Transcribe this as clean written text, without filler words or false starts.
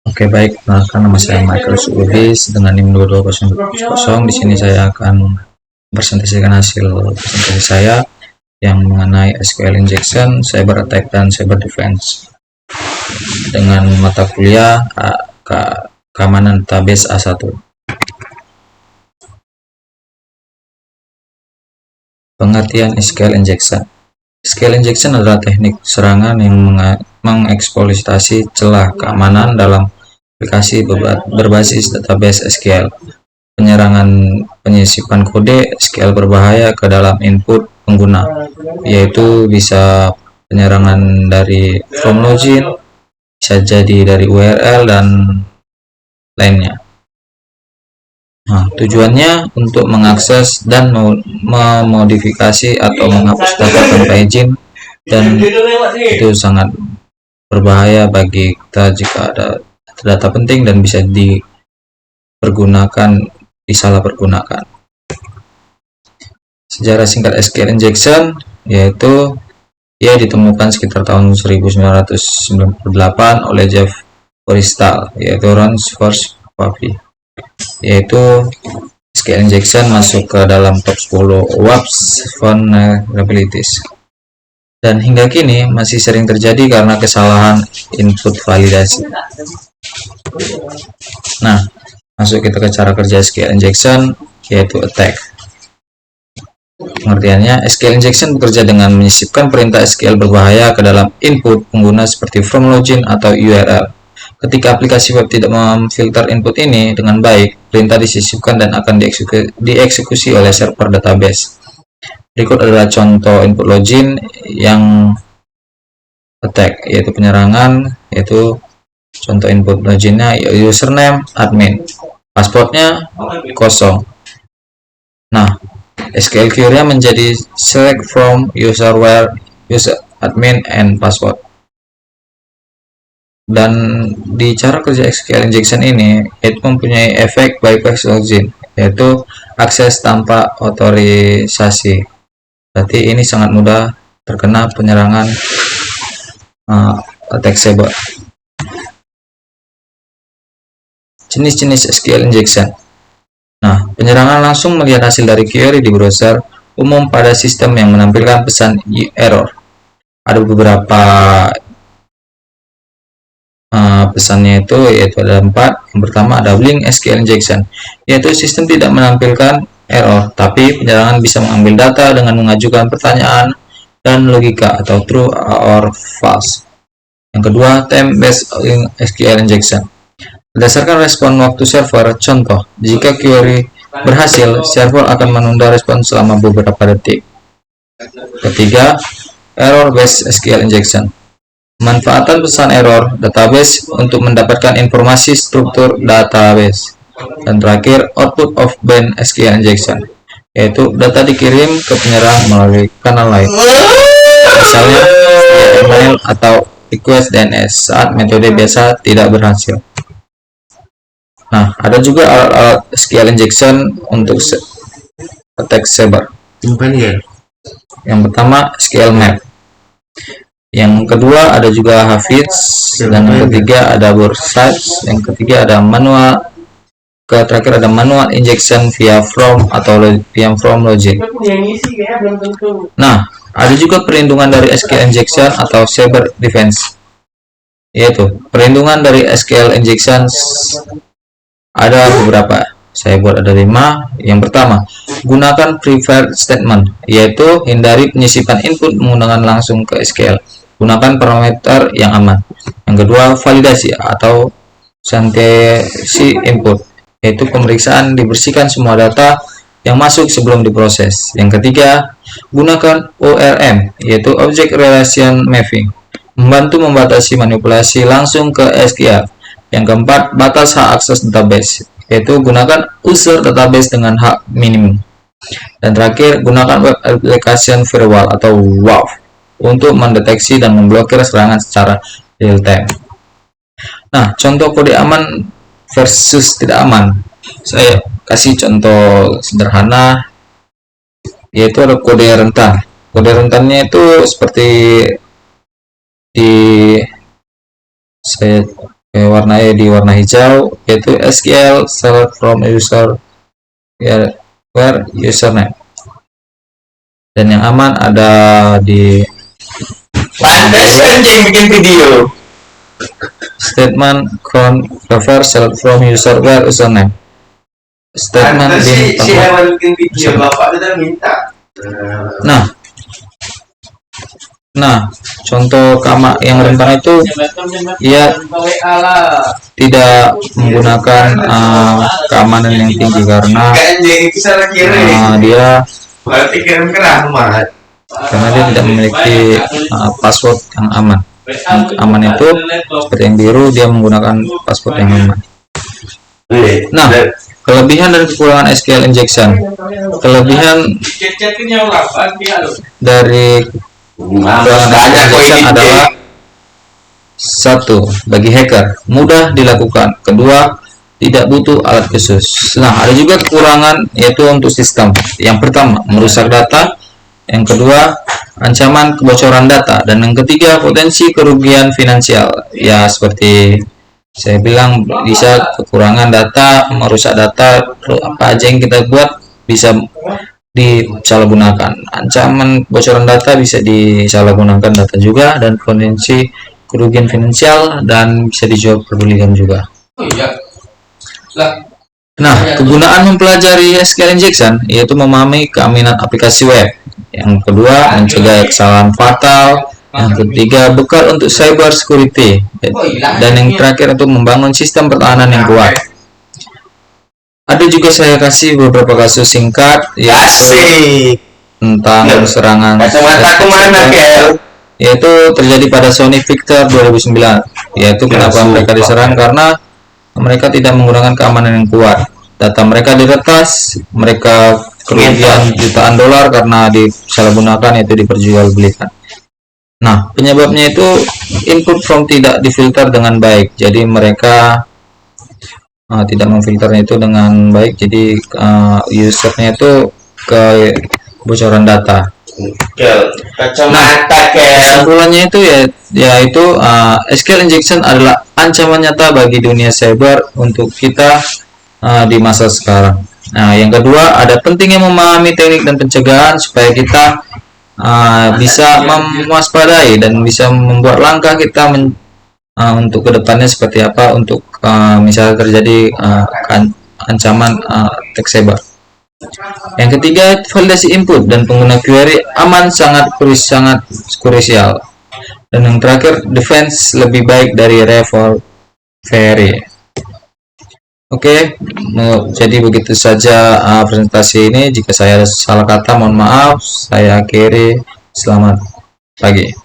Oke, baik. Nama saya Michael Lubis dengan NIM 22000. Di sini saya akan presentasikan hasil presentasi saya yang mengenai SQL injection, cyber attack, dan cyber defense dengan mata kuliah keamanan database A1. Pengertian SQL injection. SQL injection adalah teknik serangan yang mengeksploitasi celah keamanan dalam aplikasi berbasis database SQL. Penyisipan kode SQL berbahaya ke dalam input pengguna, yaitu bisa penyerangan dari from login, bisa jadi dari URL, dan lainnya. Nah, tujuannya untuk mengakses dan memodifikasi atau menghapus data tanpa izin, dan itu sangat berbahaya bagi kita jika ada data penting dan bisa disalahpergunakan. Sejarah singkat SQL injection yaitu ia ditemukan sekitar tahun 1998 oleh Jeff Forrestal, yaitu Ron's first copy, yaitu SQL injection masuk ke dalam top 10 WAPS vulnerabilities, dan hingga kini masih sering terjadi karena kesalahan input validasi. Nah, masuk kita ke cara kerja SQL injection, yaitu attack. Pengertiannya, SQL injection bekerja dengan menyisipkan perintah SQL berbahaya ke dalam input pengguna seperti from login atau URL. Ketika aplikasi web tidak memfilter input ini dengan baik, perintah disisipkan dan akan dieksekusi oleh server database. Berikut adalah contoh input login yang attack, yaitu penyerangan, yaitu contoh input loginnya username admin, passwordnya kosong. Nah, SQL query-nya menjadi select from user where user admin and password. Dan di cara kerja SQL injection ini itu mempunyai efek bypass login, yaitu akses tanpa otorisasi. Berarti ini sangat mudah terkena penyerangan attack cyber. Jenis-jenis SQL injection. Nah, penyerangan langsung melihat hasil dari query di browser umum pada sistem yang menampilkan pesan error. Ada beberapa pesannya yaitu ada 4. Yang pertama ada blink SQL injection, yaitu sistem tidak menampilkan error, tapi penyerangan bisa mengambil data dengan mengajukan pertanyaan dan logika atau true or false. Yang kedua, time based SQL injection. Berdasarkan respon waktu server, contoh, jika query berhasil, server akan menunda respon selama beberapa detik. Ketiga, error based SQL injection. Manfaatan pesan error database untuk mendapatkan informasi struktur database. Dan terakhir, output of band SQL injection, yaitu data dikirim ke penyerang melalui kanal lain, misalnya via email atau request DNS saat metode biasa tidak berhasil. Nah, ada juga alat SQL injection untuk attack cyber. Yang pertama SQL map. Yang kedua ada juga Hafiz, dan yang ketiga ada Bursash, yang ketiga ada manual, terakhir ada manual injection via from atau via from login. Nah, ada juga perlindungan dari SQL injection atau cyber defense, yaitu perlindungan dari SQL injection ada beberapa, saya buat ada 5. Yang pertama, gunakan preferred statement, yaitu hindari penyisipan input menggunakan langsung ke SQL. Gunakan parameter yang aman. Yang kedua, validasi atau santesi input, yaitu pemeriksaan dibersihkan semua data yang masuk sebelum diproses. Yang ketiga, gunakan ORM, yaitu Object Relation Mapping, membantu membatasi manipulasi langsung ke SQL. Yang keempat, batas hak akses database, yaitu gunakan user database dengan hak minimum. Dan terakhir, gunakan Web Application Firewall atau WAF untuk mendeteksi dan memblokir serangan secara real time. Nah, contoh kode aman versus tidak aman. Saya kasih contoh sederhana, yaitu ada kode rentan. Kode rentannya itu seperti di saya warnai di warna hijau, yaitu SQL select from user where username, dan yang aman ada di bikin video statement convert select from user where username. Statement si hewan bikin video bapak udah minta. Nah, contoh yang rentan itu ia tidak menggunakan keamanan yang tinggi karena dia tidak memiliki password yang aman. Aman itu seperti yang biru, dia menggunakan password yang aman. Nah, kelebihan dan kekurangan SQL injection. Kelebihan dari injection adalah: satu, bagi hacker mudah dilakukan. Kedua, tidak butuh alat khusus. Nah, ada juga kekurangan, yaitu untuk sistem. Yang pertama, merusak data. Yang kedua, ancaman kebocoran data. Dan yang ketiga, potensi kerugian finansial. Ya, seperti saya bilang, bisa kekurangan data, merusak data, apa aja yang kita buat bisa disalahgunakan. Ancaman kebocoran data bisa disalahgunakan data juga, dan potensi kerugian finansial, dan bisa dijual perjudikan juga. Nah, kegunaan mempelajari SQL injection yaitu memahami keamanan aplikasi web. Yang kedua, mencegah kesalahan fatal. Yang ketiga, bekal untuk cyber security. Dan yang terakhir, untuk membangun sistem pertahanan yang kuat. Ada juga saya kasih beberapa kasus singkat tentang serangan yaitu terjadi pada Sony Victor 2009. Yaitu kenapa mereka diserang, karena mereka tidak menggunakan keamanan yang kuat. Data mereka diretas, mereka kerugian jutaan dolar karena disalahgunakan, yaitu diperjualbelikan. Nah, penyebabnya itu input form tidak difilter dengan baik. Jadi mereka tidak memfilternya itu dengan baik, jadi usernya itu kebocoran data. Kesimpulannya itu yaitu SQL injection adalah ancaman nyata bagi dunia cyber untuk kita di masa sekarang. Nah, yang kedua, ada pentingnya memahami teknik dan pencegahan supaya kita bisa mewaspadai dan bisa membuat langkah kita untuk kedepannya seperti apa untuk misalnya terjadi ancaman attack cyber. Yang ketiga, validasi input dan pengguna query aman sangat krusial. Dan yang terakhir, defense lebih baik dari recovery. Oke, jadi begitu saja presentasi ini. Jika saya ada salah kata, mohon maaf. Saya akhiri. Selamat pagi.